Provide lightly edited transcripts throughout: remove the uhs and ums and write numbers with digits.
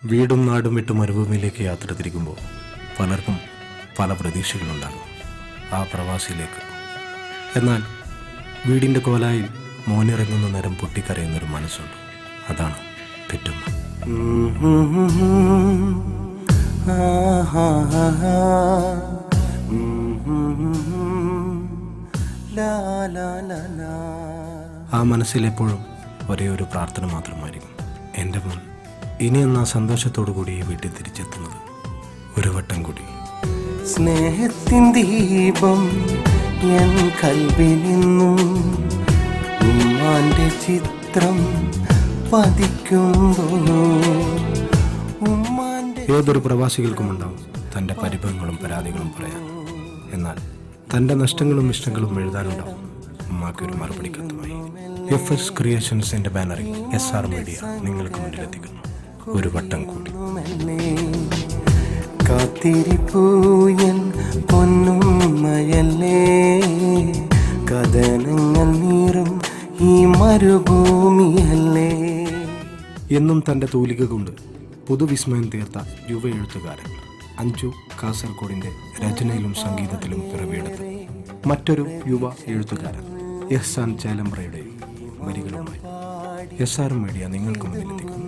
വീടും നാടും വിട്ട് മരുഭൂമിയിലേക്ക് യാത്ര തിരിക്കുമ്പോൾ പലർക്കും പല പ്രതീക്ഷകളുണ്ടാകും ആ പ്രവാസിയിലേക്ക്. എന്നാൽ വീടിൻ്റെ കോലായിൽ മോനിറങ്ങുന്ന നേരം പൊട്ടിക്കരയുന്നൊരു മനസ്സുണ്ട്. അതാണ് പെറ്റുമ്മ. ആ മനസ്സിലെപ്പോഴും ഒരേ ഒരു പ്രാർത്ഥന മാത്രമായിരിക്കും, എൻ്റെ മോൻ ഇനിയെന്നാ സന്തോഷത്തോടു കൂടി ഈ വീട്ടിൽ തിരിച്ചെത്തുന്നത്. ഒരു വട്ടം കൂടി സ്നേഹത്തിൻ ദീപം എൻ കൽവിൽ നിന്നും ഉമ്മാന്റെ ചിത്രം പതിക്കുമ്പോൾ ഏതൊരു പ്രവാസികൾക്കുമുണ്ടാവും തൻ്റെ പരിഭവങ്ങളും പരാതികളും പറയാൻ. എന്നാൽ തൻ്റെ നഷ്ടങ്ങളും ഇഷ്ടങ്ങളും എഴുതാനുണ്ടാവും ഉമ്മാക്കൊരു മറുപടി കത്തുമായി. FS ക്രിയേഷൻസിന്റെ ബാനറിൽ SR മീഡിയ നിങ്ങൾക്ക് മുന്നിലെത്തിക്കുന്നു ഒരു വട്ടം കൂടി. കാത്തിരിപ്പൂയൻ പൊന്നുമ്മയല്ലേ, കഥനങ്ങൾ നീറും ഈ മരുഭൂമിയല്ലേ. എന്നും തൻ്റെ തൂലിക കൊണ്ട് പുതുവിസ്മയം തീർത്ത യുവ എഴുത്തുകാരൻ അഞ്ജു കാസർഗോഡിൻ്റെ രചനയിലും സംഗീതത്തിലും പിറവിയെടുത്ത് മറ്റൊരു യുവ എഴുത്തുകാരൻ എഹ്സാൻ ചേലമ്പ്രയുടെ വരികളുമായി SR മീഡിയ നിങ്ങൾക്ക് മുന്നിലെത്തിക്കുന്നു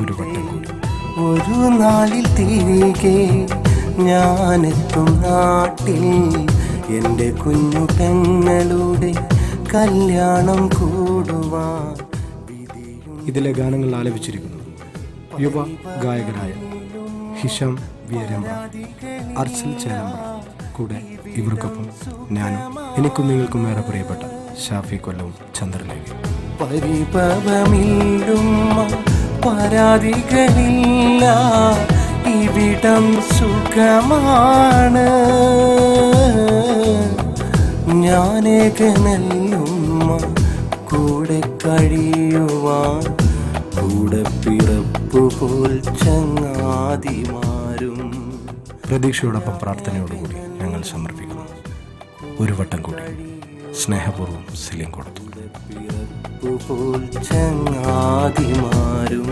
ഒരു വട്ടം കൂടി. ഒരു നാളിൽ തിരികെ ഞാനെത്തും നാട്ടിൽ എൻ്റെ കുഞ്ഞു പെങ്ങളുടെ കല്യാണം കൂടുവാൻ. ഇതിലെ ഗാനങ്ങൾ ആലപിച്ചിരിക്കുന്നു യുവ ഗായകരായ ഹിഷാം വിയരമ്പ്ര, അർസൽ ചേലമ്പ്ര. കൂടെ ഇവർക്കൊപ്പം ഞാനും എനിക്കും നിങ്ങൾക്കും ഏറെ പ്രിയപ്പെട്ട ഷാഫി കൊല്ലവും ചന്ദ്രലേഖ. പരിഭവമില്ലും പരാതികളില്ല, ഇവിടം സുഖമാണ്. ഞാനേകനെല്ലും കൂടെ കഴിയുവാൻ, കൂടെ പിറപ്പുപോൽ ചങ്ങാതിമാരും. പ്രതീക്ഷയോടൊപ്പം പ്രാർത്ഥനയോടുകൂടി ഞങ്ങൾ സമർപ്പിക്കുന്നു ഒരു വട്ടം കൂടി. സ്നേഹപൂർവ്വം സലീം കൊടുത്തു. പിറപ്പുപോൽ ചങ്ങാതിമാരും.